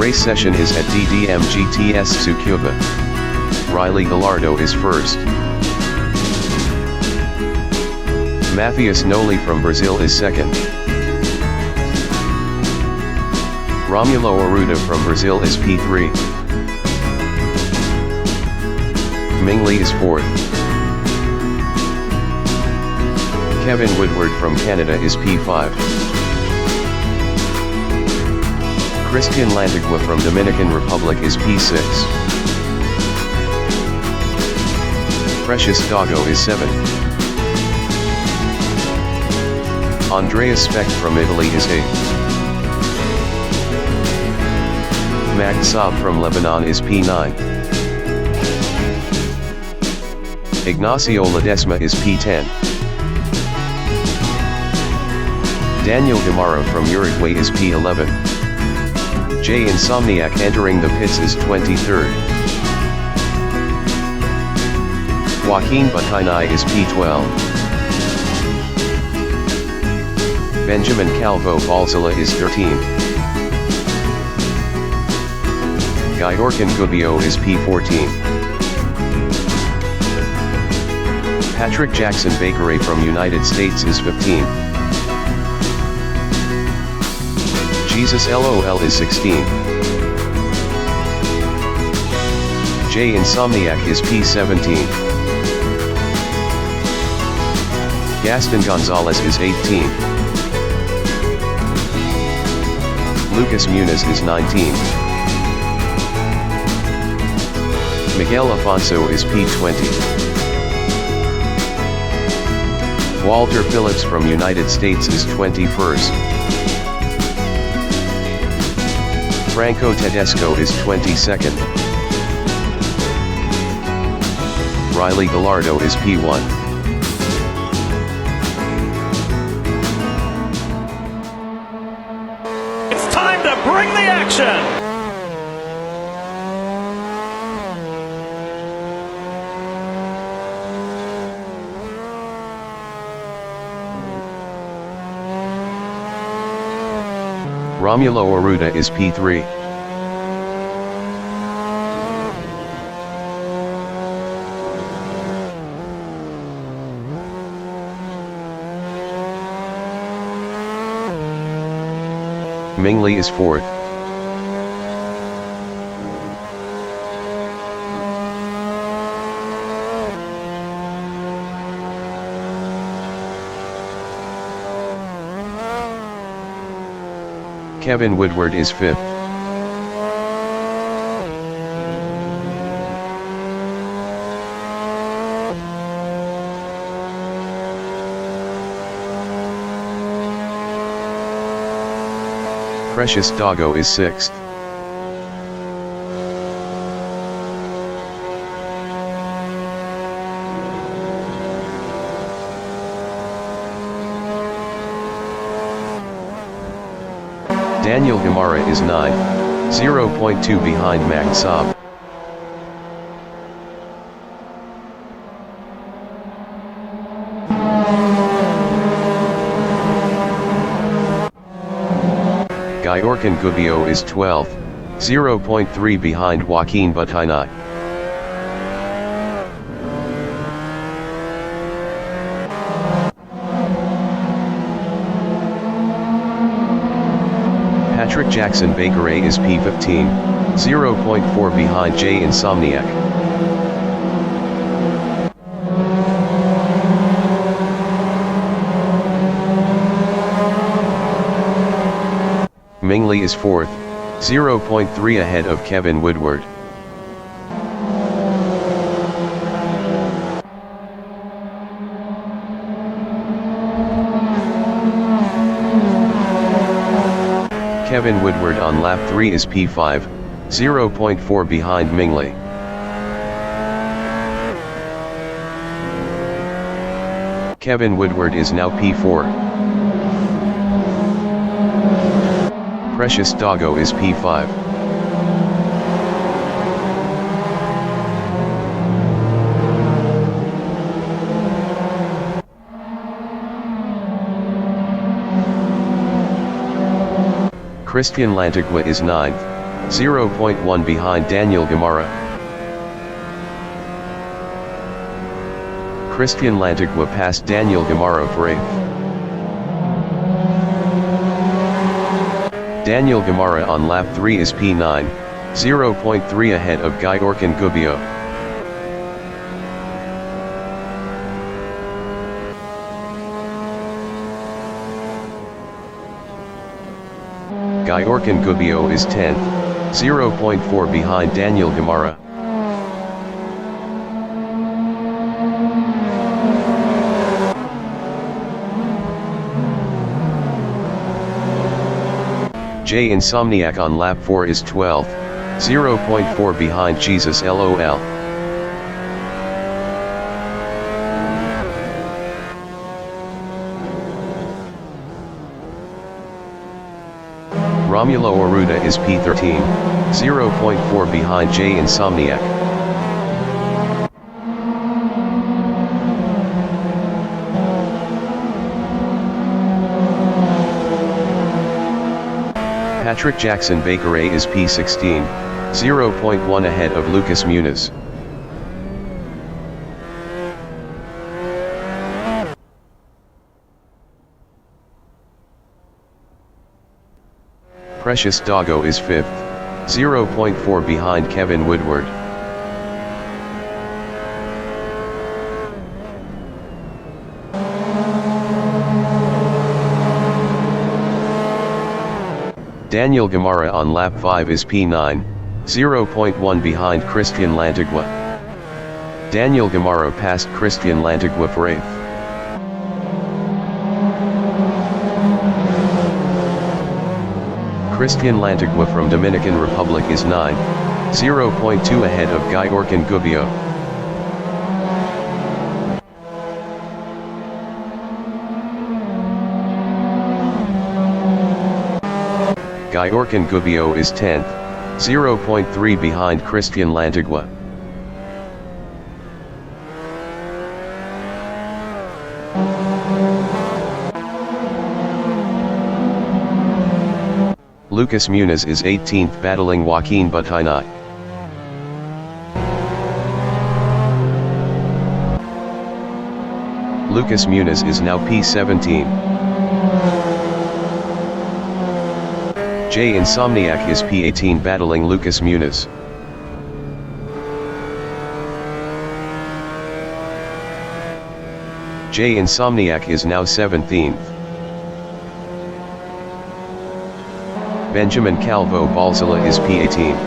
race session is at PM GT's Tsukuba. Riley Gallardo is first. Matheus Noli from Brazil is second. Romulo Arruda from Brazil is P3. Ming Lee is fourth. Kevin Woodward from Canada is P5. Christian Lantigua from Dominican Republic is P6. Precious Doggo is 7. Andreas Specht from Italy is 8. Magd Saab from Lebanon is P9. Ignacio Ledesma is P10. Daniel Gamara from Uruguay is P11. J Insomniac entering the pits is 23rd. Joaquin Batainai is P12. Benjamin Calvo Balzala is 13th. Gyorkin Gubbio is P14. Patrick Jackson Bakere from United States is 15. Jesus LOL is 16. J Insomniac is P17. Gaston Gonzalez is 18. Lucas Muniz is 19. Miguel Afonso is P20. Walter Phillips from United States is 21st. Franco Tedesco is 22nd. Riley Gallardo is P1. It's time to bring the action! Romulo Arruda is P3. Ming Lee is fourth. Kevin Woodward is fifth. Precious Doggo is sixth. Daniel Gamara is 9, 0.2 behind Magd Saab. Gyorkin Gubbio is 12th, 0.3 behind Joaquin Batainai. Patrick Jackson Bakere is P15, 0.4 behind J Insomniac. Ming Lee is fourth, 0.3 ahead of Kevin Woodward. Kevin Woodward on lap 3 is P5, 0.4 behind Ming Lee. Kevin Woodward is now P4. Precious Doggo is P5. Christian Lantigua is 9th, 0.1 behind Daniel Gamara. Christian Lantigua passed Daniel Gamara for 8th. Daniel Gamara on lap 3 is P9, 0.3 ahead of Gyorkin Gubbio. Gyorkin Gubbio is 10th, 0.4 behind Daniel Gamara. J Insomniac on lap 4 is 12th, 0.4 behind Jesus LOL. Romulo Aruda is P13, 0.4 behind J Insomniac. Patrick Jackson Baker is P16, 0.1 ahead of Lucas Muniz. Precious Doggo is 5th, 0.4 behind Kevin Woodward. Daniel Gamara on lap 5 is P9, 0.1 behind Christian Lantigua. Daniel Gamara passed Christian Lantigua for 8th. Christian Lantigua from Dominican Republic is 9, 0.2 ahead of Gyorkin Gubbio. Gyorkin Gubbio is 10th, 0.3 behind Christian Lantigua. Lucas Muniz is 18th battling Joaquin Butinai. Lucas Muniz is now P17. J Insomniac is P18 battling Lucas Muniz. J Insomniac is now 17th. Benjamin Calvo Balzala is P18.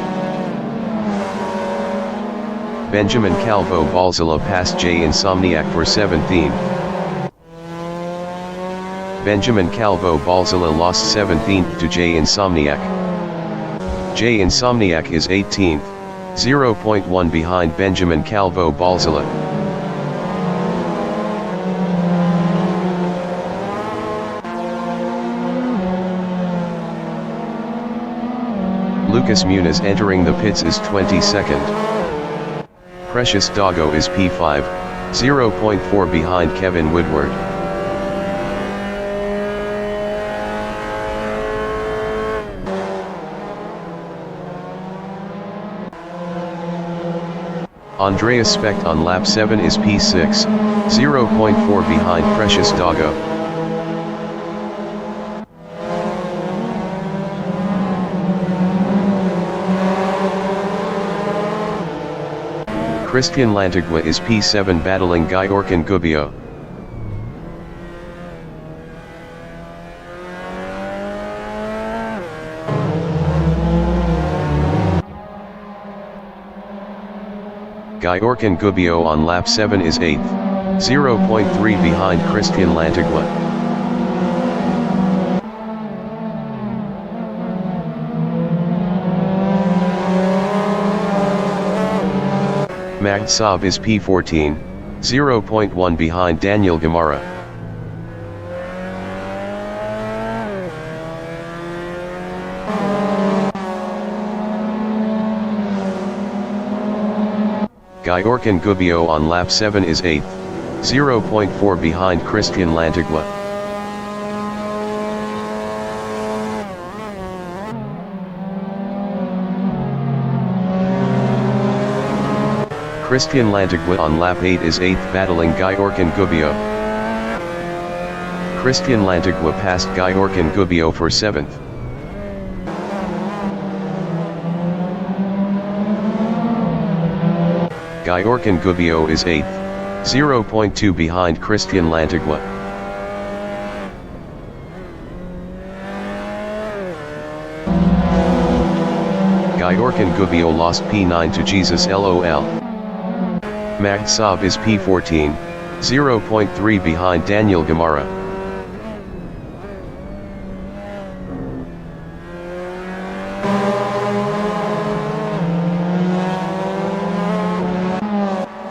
Benjamin Calvo Balzala passed J Insomniac for 17th. Benjamin Calvo Balzala lost 17th to J Insomniac. J Insomniac is 18th, 0.1 behind Benjamin Calvo Balzala. Lucas Muniz entering the pits is 22nd. Precious Doggo is P5, 0.4 behind Kevin Woodward. Andreas Specht on lap 7 is P6, 0.4 behind Precious Doggo. Christian Lantigua is P7 battling Gyorkin Gubbio. Gyorkin Gubbio on lap 7 is 8th, 0.3 behind Christian Lantigua. Magsav is P14, 0.1 behind Daniel Gamara. Gyorkin Gubbio on lap 7 is 8th, 0.4 behind Christian Lantigua. Christian Lantigua on lap 8 is 8th, battling Gyorkin Gubbio. Christian Lantigua passed Gyorkin Gubbio for 7th. Gyorkin Gubbio is 8th, 0.2 behind Christian Lantigua. Gyorkin Gubbio lost P9 to Jesus LOL. Magsav is P14, 0.3 behind Daniel Gamara.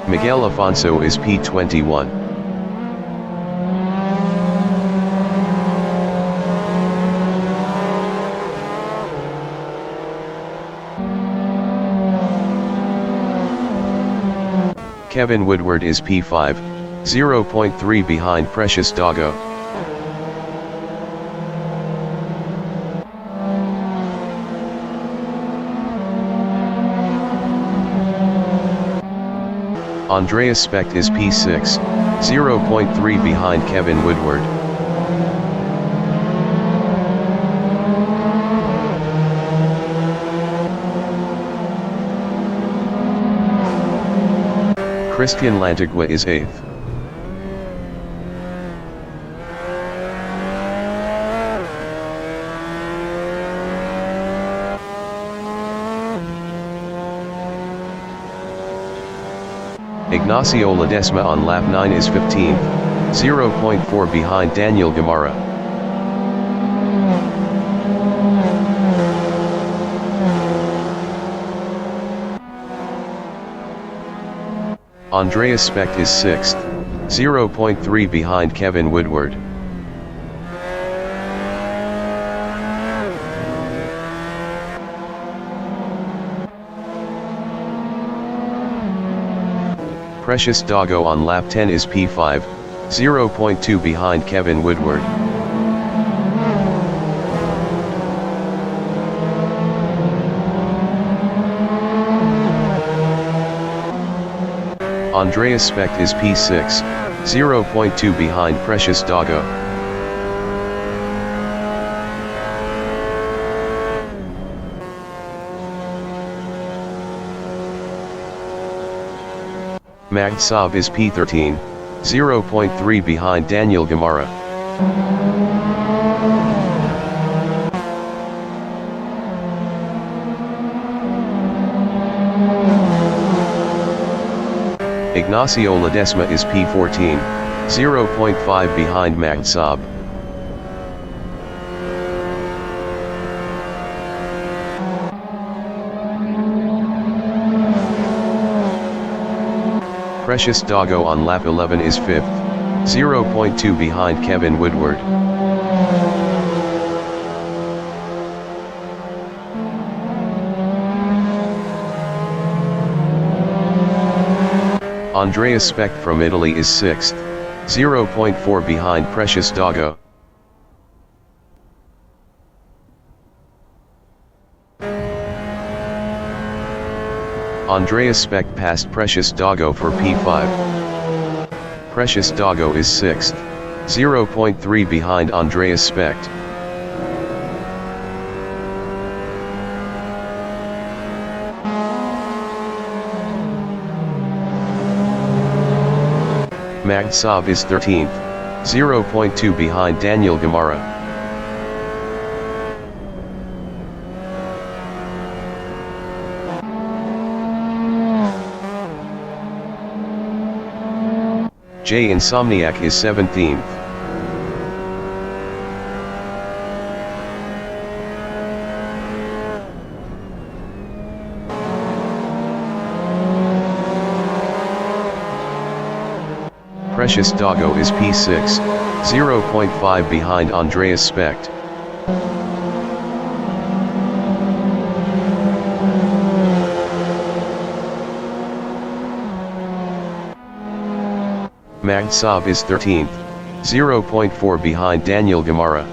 Miguel Afonso is P21. Kevin Woodward is P5, 0.3 behind Precious Doggo. Andreas Specht is P6, 0.3 behind Kevin Woodward. Christian Lantigua is 8th. Ignacio Ledesma on lap 9 is 15th, 0.4 behind Daniel Gamara. Andreas Specht is 6th, 0.3 behind Kevin Woodward. Precious Doggo on lap 10 is P5, 0.2 behind Kevin Woodward. Andreas Specht is P6, 0.2 behind Precious Doggo. Magsav is P13, 0.3 behind Daniel Gamara. Ignacio Ledesma is P14, 0.5 behind Magsav. Precious Doggo on lap 11 is 5th, 0.2 behind Kevin Woodward. Andreas Specht from Italy is 6th, 0.4 behind Precious Doggo. Andreas Specht passed Precious Doggo for P5. Precious Doggo is 6th, 0.3 behind Andreas Specht. Magsav is 13th, 0.2 behind Daniel Gamara. J Insomniac is 17th. Precious Doggo is P6, 0.5 behind Andreas Specht. Magsav is 13th, 0.4 behind Daniel Gamara.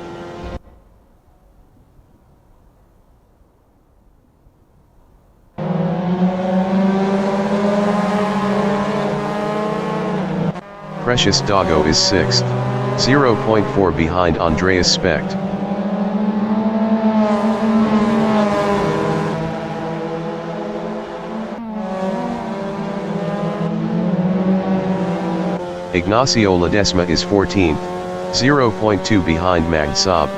Precious Doggo is 6th, 0.4 behind Andreas Specht. Ignacio Ledesma is 14th, 0.2 behind Magd Saab.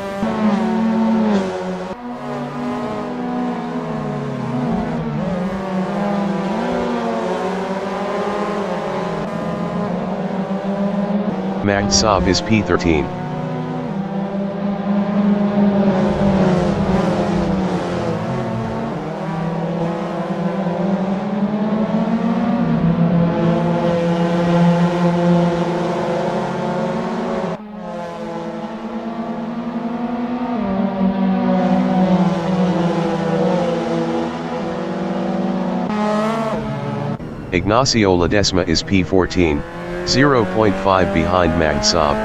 Magd Saab is P13. Ignacio Ledesma is P14, 0.5 behind Magd Saab.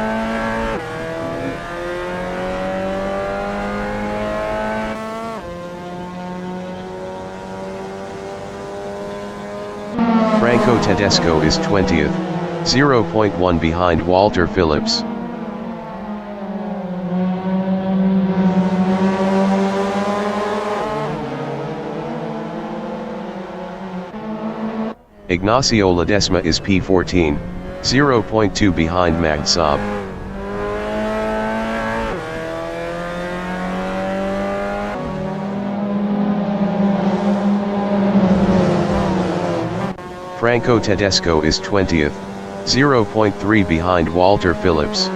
Franco Tedesco is 20th, 0.1 behind Walter Phillips. Ignacio Ledesma is P14, 0.2 behind Magd Saab. Franco Tedesco is 20th, 0.3 behind Walter Phillips.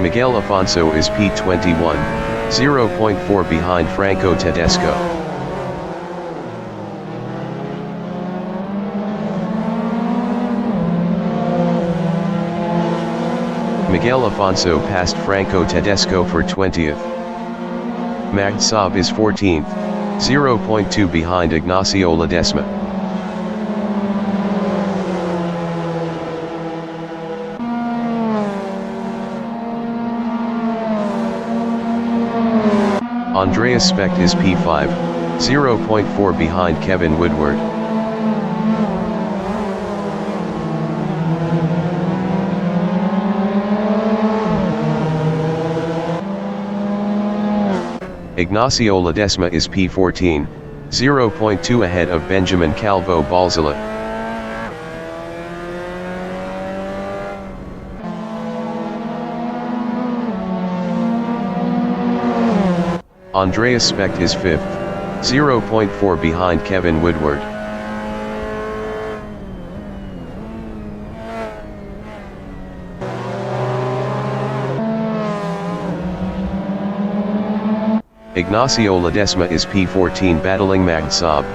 Miguel Afonso is P21, 0.4 behind Franco Tedesco. Miguel Afonso passed Franco Tedesco for 20th. Magd Saab is 14th, 0.2 behind Ignacio Ledesma. Andreas Specht is P5, 0.4 behind Kevin Woodward. Ignacio Ledesma is P14, 0.2 ahead of Benjamin Calvo Balzala. Andreas Specht is 5th, 0.4 behind Kevin Woodward. Ignacio Ledesma is P14 battling Magd Saab.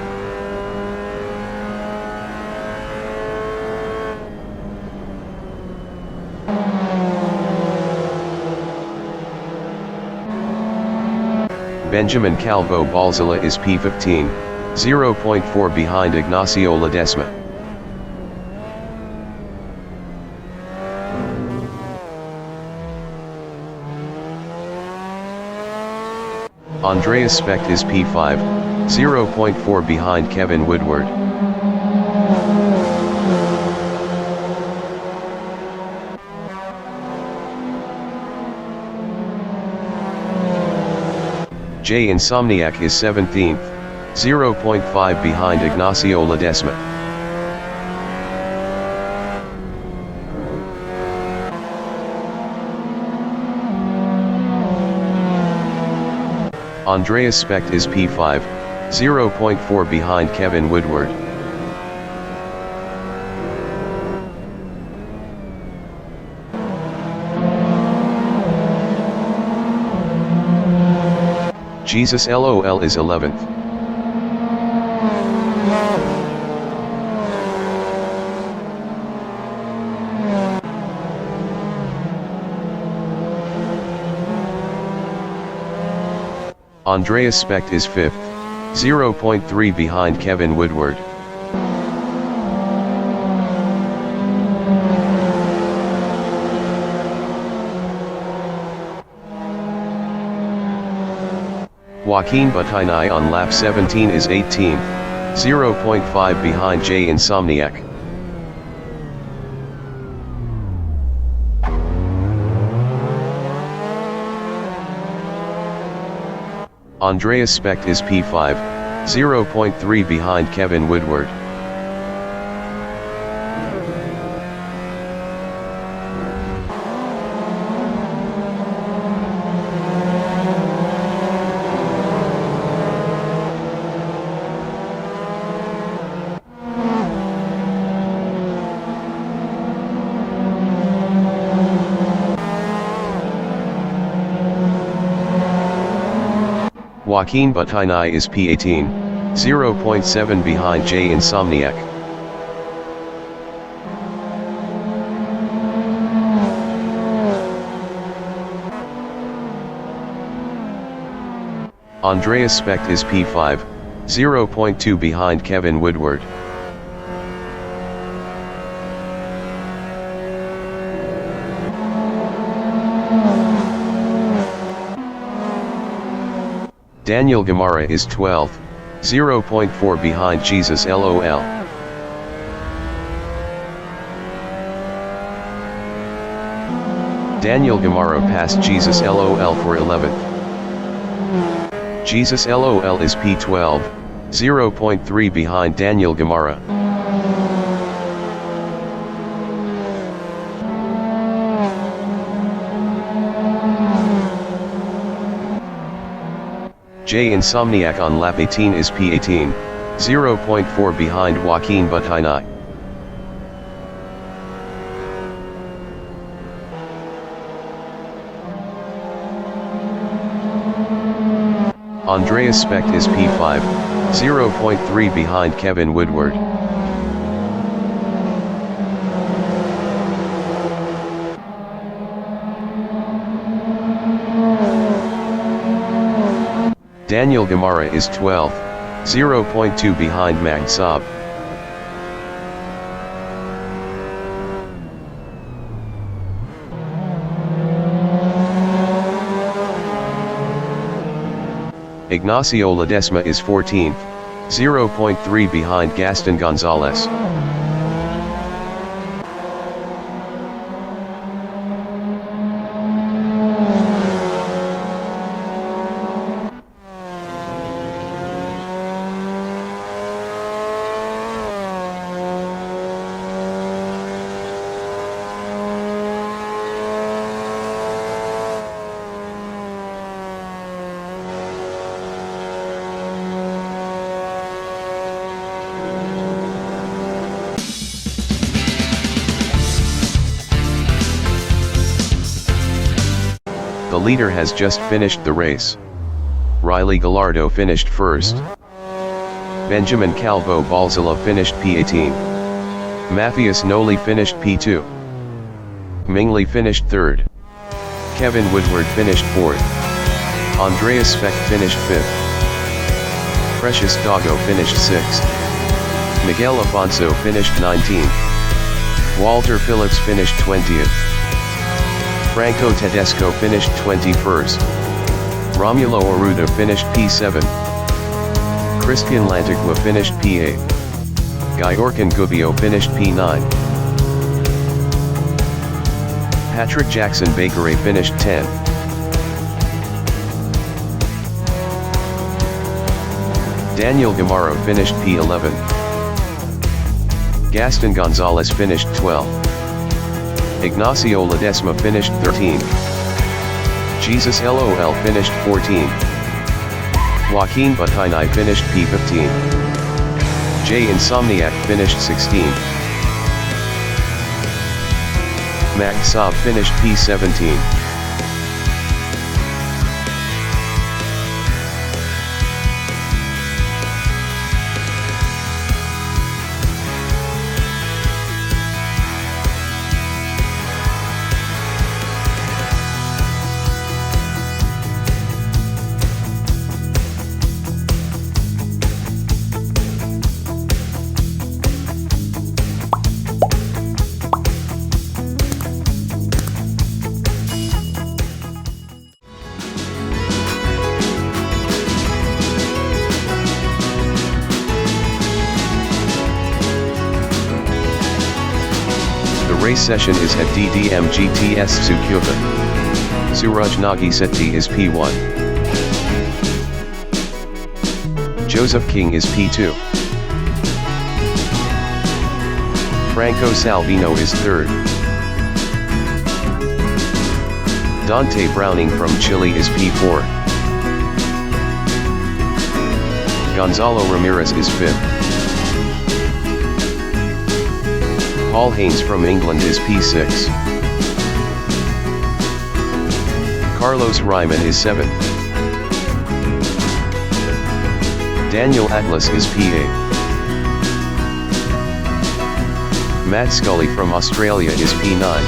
Benjamin Calvo Balzala is P15, 0.4 behind Ignacio Ledesma. Andreas Specht is P5, 0.4 behind Kevin Woodward. J Insomniac is 17th, 0.5 behind Ignacio Ledesma. Andreas Specht is P5, 0.4 behind Kevin Woodward. Jesus LOL is 11th. Andreas Specht is 5th, 0.3 behind Kevin Woodward. Joaquin Butinai on lap 17 is 18th, 0.5 behind J Insomniac. Andreas Specht is P5, 0.3 behind Kevin Woodward. Joaquin Butinai is P18, 0.7 behind J Insomniac. Andreas Specht is P5, 0.2 behind Kevin Woodward. Daniel Gamara is 12th, 0.4 behind Jesus LOL. Daniel Gamara passed Jesus LOL for 11th. Jesus LOL is P12, 0.3 behind Daniel Gamara. J Insomniac on lap 18 is P18, 0.4 behind Joaquin Butinai. Andreas Specht is P5, 0.3 behind Kevin Woodward. Daniel Gamara is 12th, 0.2 behind Mag Saab. Ignacio Ledesma is 14th, 0.3 behind Gaston Gonzalez. The leader has just finished the race. Riley Gallardo finished first. Benjamin Calvo Balzala finished P18. Matthias Noli finished P2. Mingli finished third. Kevin Woodward finished fourth. Andreas Specht finished fifth. Precious Doggo finished sixth. Miguel Afonso finished 19th. Walter Phillips finished 20th. Franco Tedesco finished 21st. Romulo Arruda finished P7. Christian Lantigua finished P8. Gyorkan Gubbio finished P9. Patrick Jackson Bakere finished 10th. Daniel Gamaro finished P11. Gaston Gonzalez finished 12th. Ignacio Ledesma finished 13th. Jesus LOL finished 14th. Joaquin Butinai finished P15. J Insomniac finished 16th. Mag Saab finished P17. Race session is at PM GT Tsukuba. Suraj Nagisetti is P1. Joseph King is P2. Franco Salvino is 3rd. Dante Browning from Chile is P4. Gonzalo Ramirez is 5th. Paul Haynes from England is P6. Carlos Ryman is 7th. Daniel Atlas is P8. Matt Scully from Australia is P9.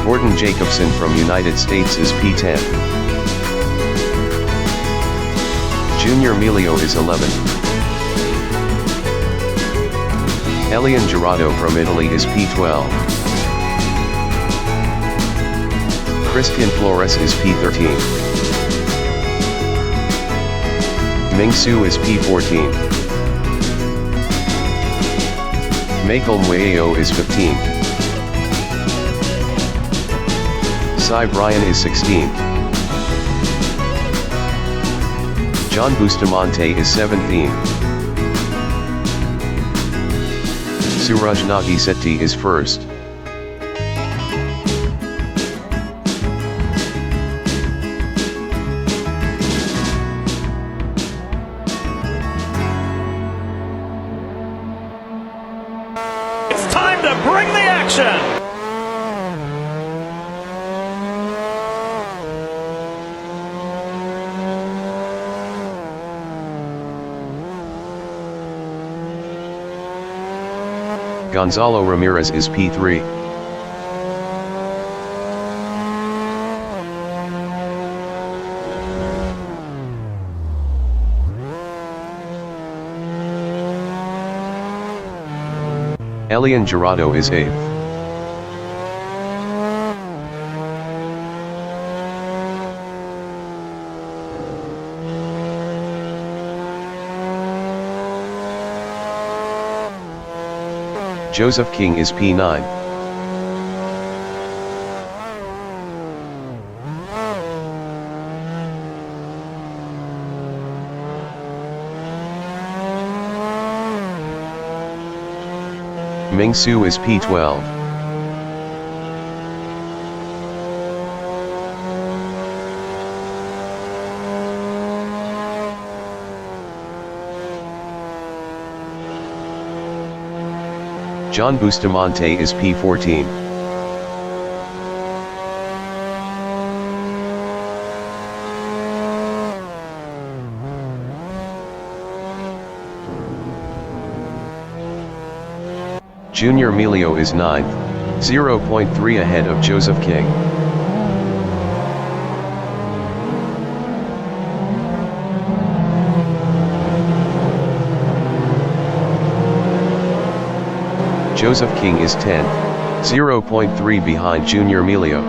Gordon Jacobson from United States is P10. Junior Emilio is 11th. Elian Girardo from Italy is P12. Christian Flores is P13. Ming Su is P14. Michael Muello is 15th. Cy Bryan is 16th. John Bustamante is 17th. Suraj Nagisetti is 1st. It's time to bring the action. Gonzalo Ramirez is P3. Elian Girardo is 8th. Joseph King is P9. Ming Su is P12. John Bustamante is P14. Junior Emilio is 9th, 0.3 ahead of Joseph King. Joseph King is 10th, 0.3 behind Junior Emilio.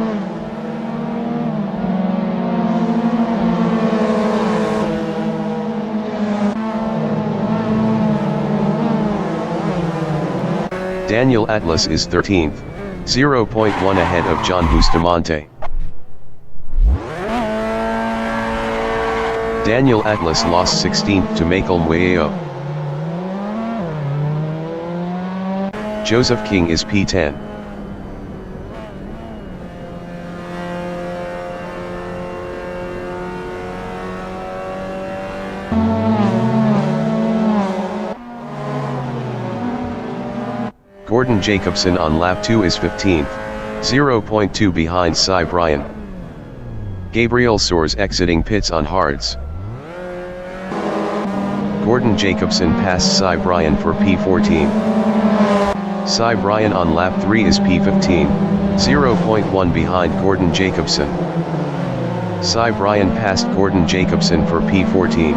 Daniel Atlas is 13th, 0.1 ahead of John Bustamante. Daniel Atlas lost 16th to Michael Muello. Joseph King is P10. Gordon Jacobson on lap 2 is 15th, 0.2 behind Cy Bryan. Gabriel Soares exiting pits on hards. Gordon Jacobson passed Cy Bryan for P14. Cy Bryan on lap 3 is P15, 0.1 behind Gordon Jacobson. Cy Bryan passed Gordon Jacobson for P14.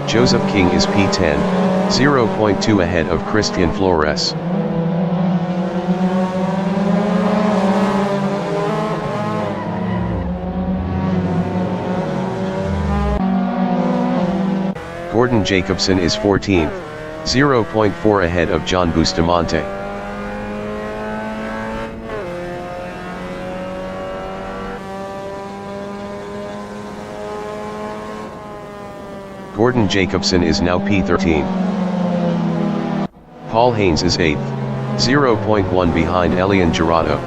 Joseph King is P10, 0.2 ahead of Christian Flores. Gordon Jacobson is 14th, 0.4 ahead of John Bustamante. Gordon Jacobson is now P13. Paul Haynes is 8th, 0.1 behind Elian Giraudo.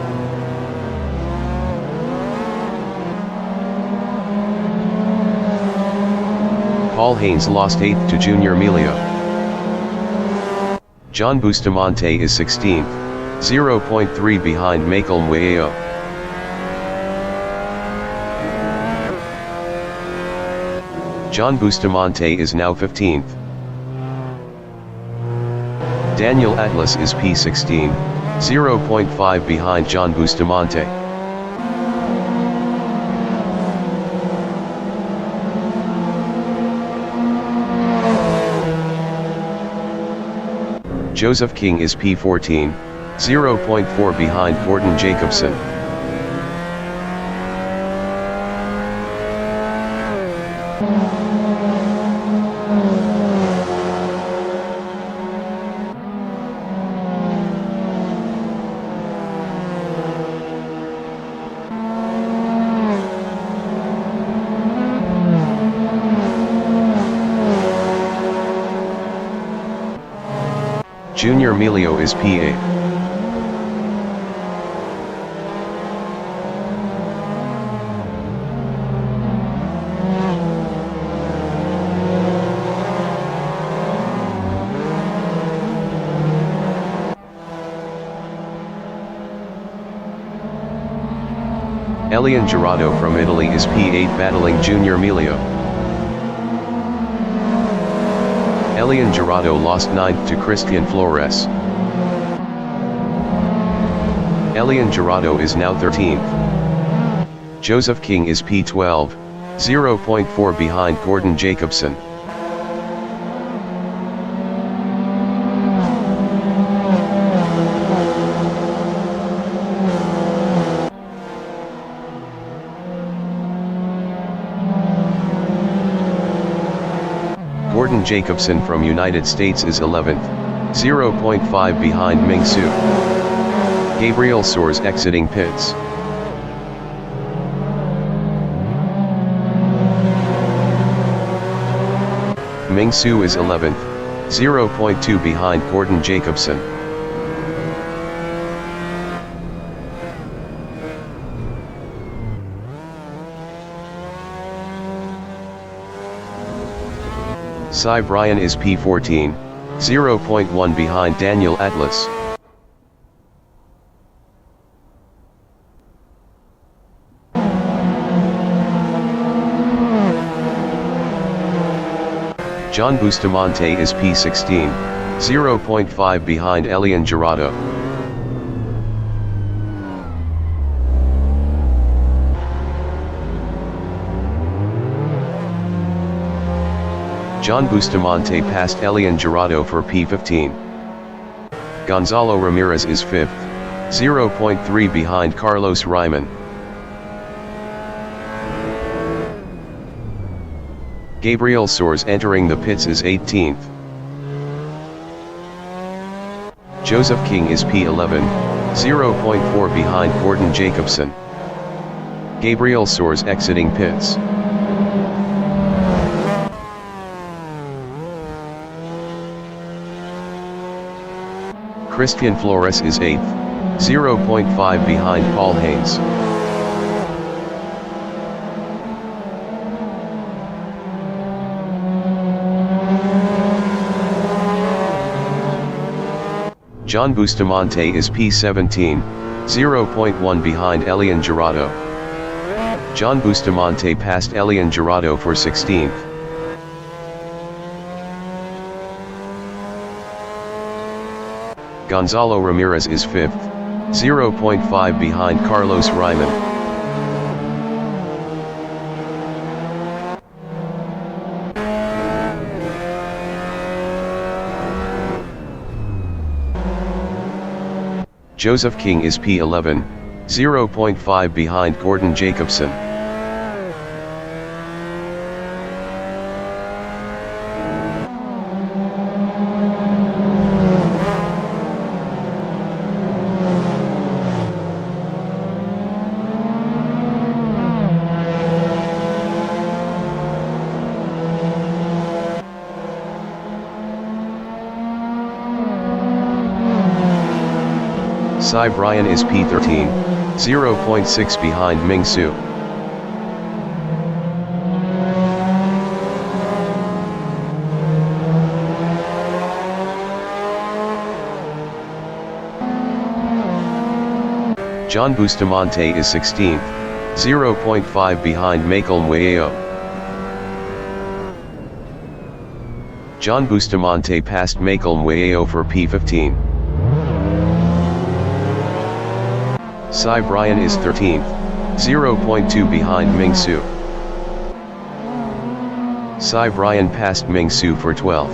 Paul Haynes lost 8th to Junior Emilio. John Bustamante is 16th, 0.3 behind Michael Muello. John Bustamante is now 15th. Daniel Atlas is P16, 0.5 behind John Bustamante. Joseph King is P14, 0.4 behind Gordon Jacobson. Junior Emilio is P8. Elian Giraudo from Italy is P8 battling Junior Emilio. Elian Giraudo lost 9th to Christian Flores. Elian Giraudo is now 13th. Joseph King is P12, 0.4 behind Gordon Jacobson. Gordon Jacobson from United States is 11th, 0.5 behind Ming Su. Gabriel Soares exiting pits. Ming Su is 11th, 0.2 behind Gordon Jacobson. Cy Bryan is P14, 0.1 behind Daniel Atlas. John Bustamante is P16, 0.5 behind Elian Giraudo. John Bustamante passed Elian Giraudo for P15. Gonzalo Ramirez is 5th, 0.3 behind Carlos Ryman. Gabriel Soares entering the pits is 18th. Joseph King is P11, 0.4 behind Gordon Jacobson. Gabriel Soares exiting pits. Christian Flores is 8th, 0.5 behind Paul Haynes. John Bustamante is P17, 0.1 behind Elian Giraudo. John Bustamante passed Elian Giraudo for 16th. Gonzalo Ramirez is 5th, 0.5 behind Carlos Ryman. Joseph King is P11, 0.5 behind Gordon Jacobson. Cy Brian is P13, 0.6 behind Ming Su. John Bustamante is 16th, 0.5 behind Michael Muello. John Bustamante passed Michael Muello for P15. Cy Brian is 13th, 0.2 behind Ming Su. Cy Brian passed Ming Su for 12th.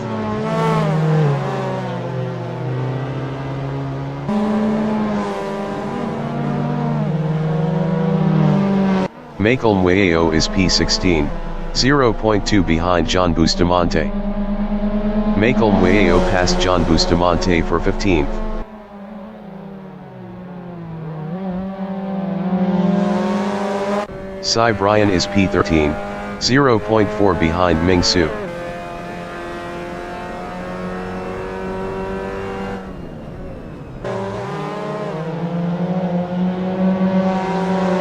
Michael Muello is P16, 0.2 behind John Bustamante. Michael Muello passed John Bustamante for 15th. Cy Brian is P13, 0.4 behind Ming Su.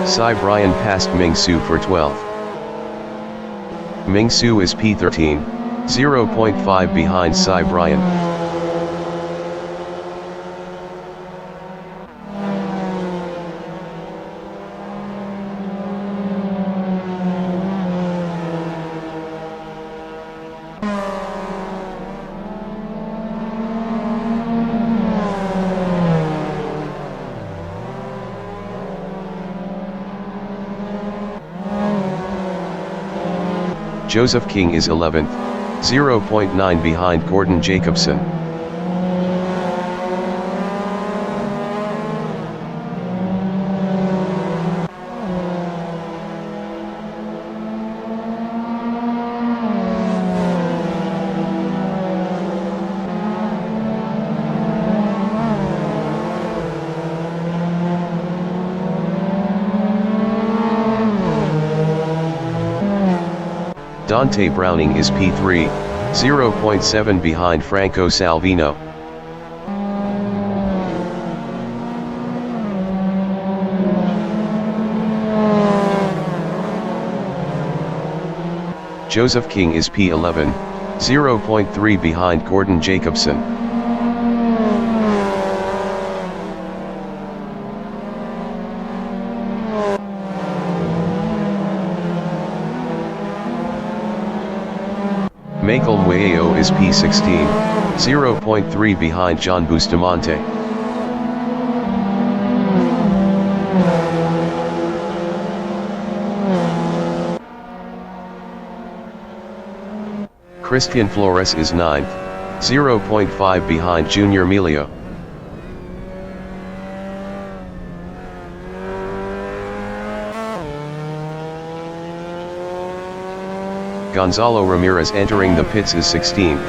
Cy Brian passed Ming Su for 12th. Ming Su is P13, 0.5 behind Cy Brian. Joseph King is 11th, 0.9 behind Gordon Jacobson. Dante Browning is P3, 0.7 behind Franco Salvino. Joseph King is P11, 0.3 behind Gordon Jacobson. Michael Muello is P16, 0.3 behind John Bustamante. Christian Flores is 9th, 0.5 behind Junior Emilio. Gonzalo Ramirez entering the pits is 16th.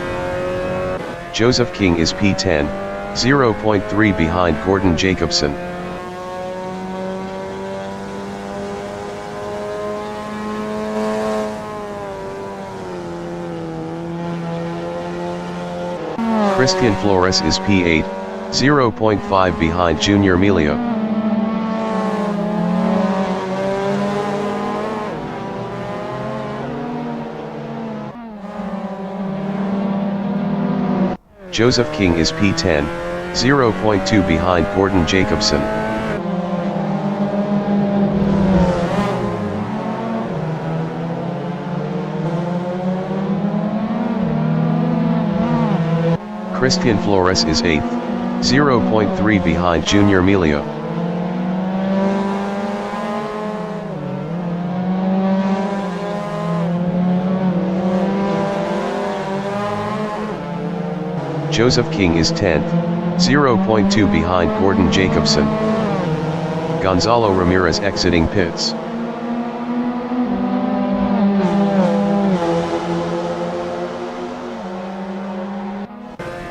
Joseph King is P10, 0.3 behind Gordon Jacobson. Christian Flores is P8, 0.5 behind Junior Emilio. Joseph King is P10, 0.2 behind Gordon Jacobson. Christian Flores is 8th, 0.3 behind Junior Emilio. Joseph King is 10th, 0.2 behind Gordon Jacobson. Gonzalo Ramirez exiting pits.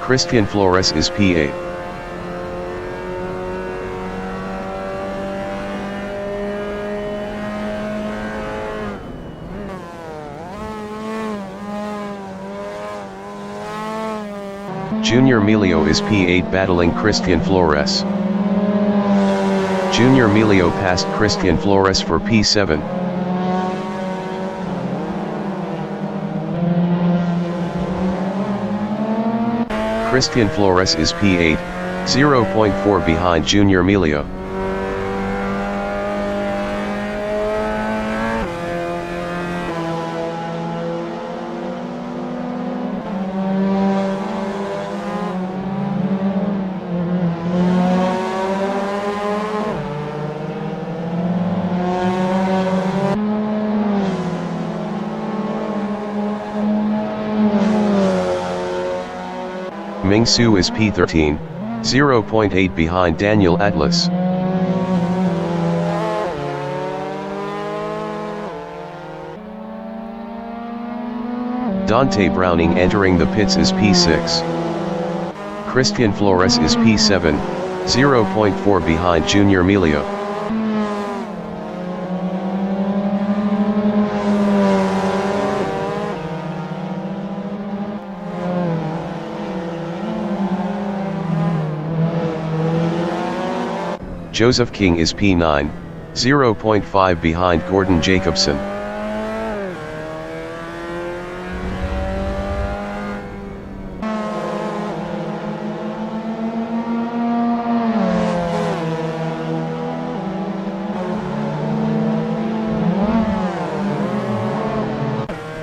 Christian Flores is P8. Junior Emilio is P8 battling Christian Flores. Junior Emilio passed Christian Flores for P7. Christian Flores is P8, 0.4 behind Junior Emilio. Ming Su is P13, 0.8 behind Daniel Atlas. Dante Browning entering the pits is P6. Christian Flores is P7, 0.4 behind Junior Emilio. Joseph King is P9, 0.5 behind Gordon Jacobson.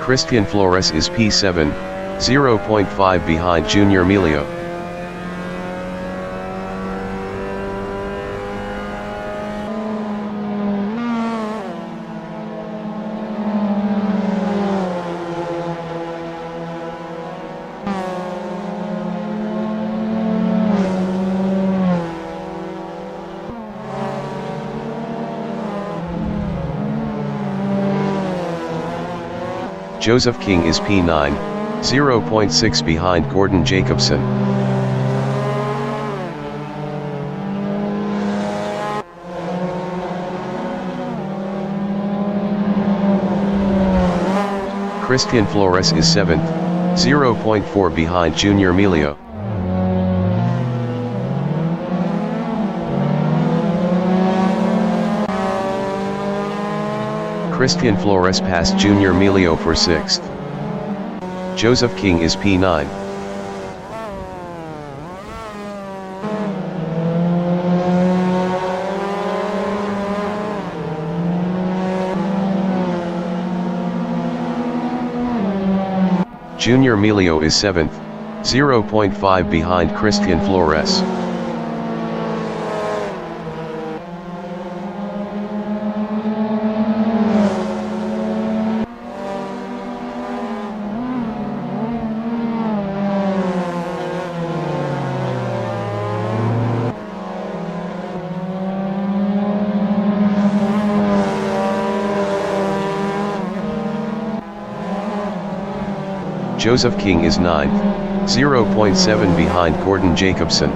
Christian Flores is P7, 0.5 behind Junior Emilio. Joseph King is P9, 0.6 behind Gordon Jacobson. Christian Flores is 7th, 0.4 behind Junior Emilio. Christian Flores passed Junior Emilio for 6th. Joseph King is P9. Junior Emilio is 7th, 0.5 behind Christian Flores. Joseph King is 9th, 0.7 behind Gordon Jacobson.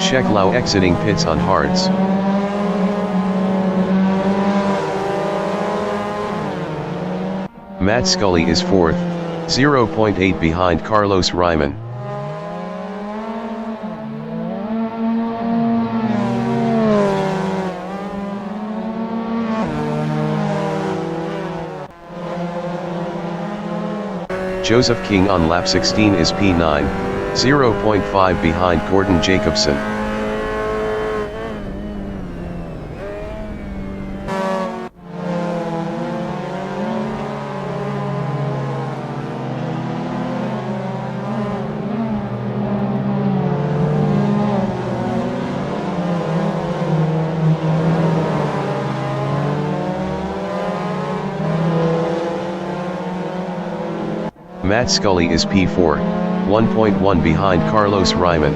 Sheklau exiting pits on hards. Matt Scully is 4th, 0.8 behind Carlos Ryman. Joseph King on lap 16 is P9, 0.5 behind Gordon Jacobson. Matt Scully is P4, 1.1 behind Carlos Ryman.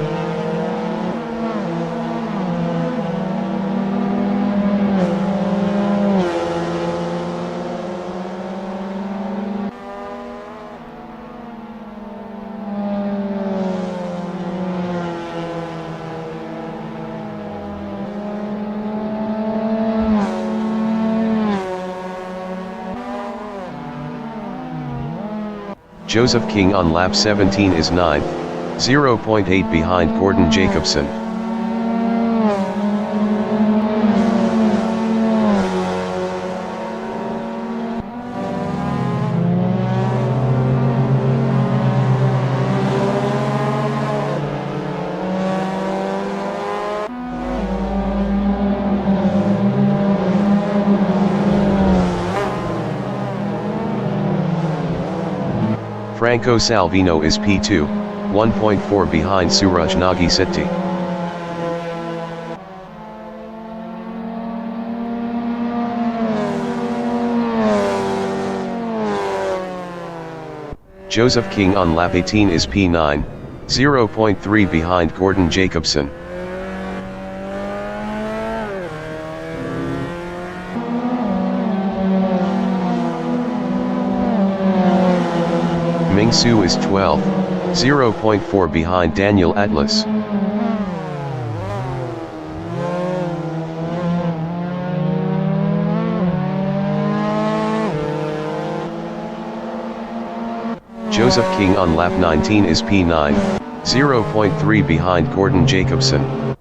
Joseph King on lap 17 is 9th, 0.8 behind Gordon Jacobson. Franco Salvino is P2, 1.4 behind Suraj Nagisetti. Joseph King on lap 18 is P9, 0.3 behind Gordon Jacobson. Ming Su is 12th, 0.4 behind Daniel Atlas. Joseph King on lap 19 is P9, 0.3 behind Gordon Jacobson.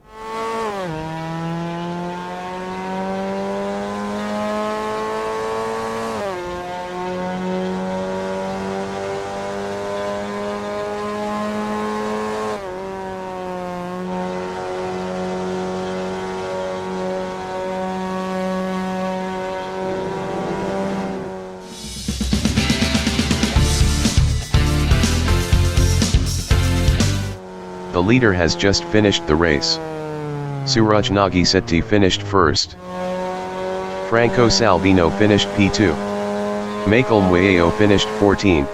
The leader has just finished the race. Suraj Nagisetti finished first. Franco Salvino finished P2. Michael Muello finished 14th.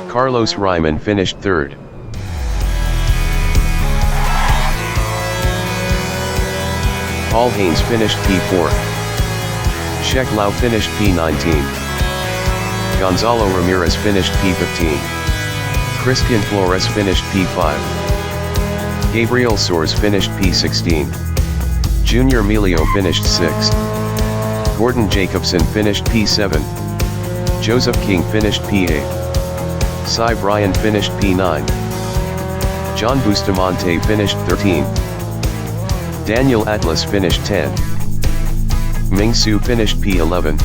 Carlos Ryman finished 3rd. Paul Haynes finished P4. Shek Lau finished P19. Gonzalo Ramirez finished P15. Christian Flores finished P5. Gabriel Soares finished P16. Junior Emilio finished 6th. Gordon Jacobson finished P7. Joseph King finished P8. Cy Bryan finished P9. John Bustamante finished 13th. Daniel Atlas finished 10th. Ming Su finished P11.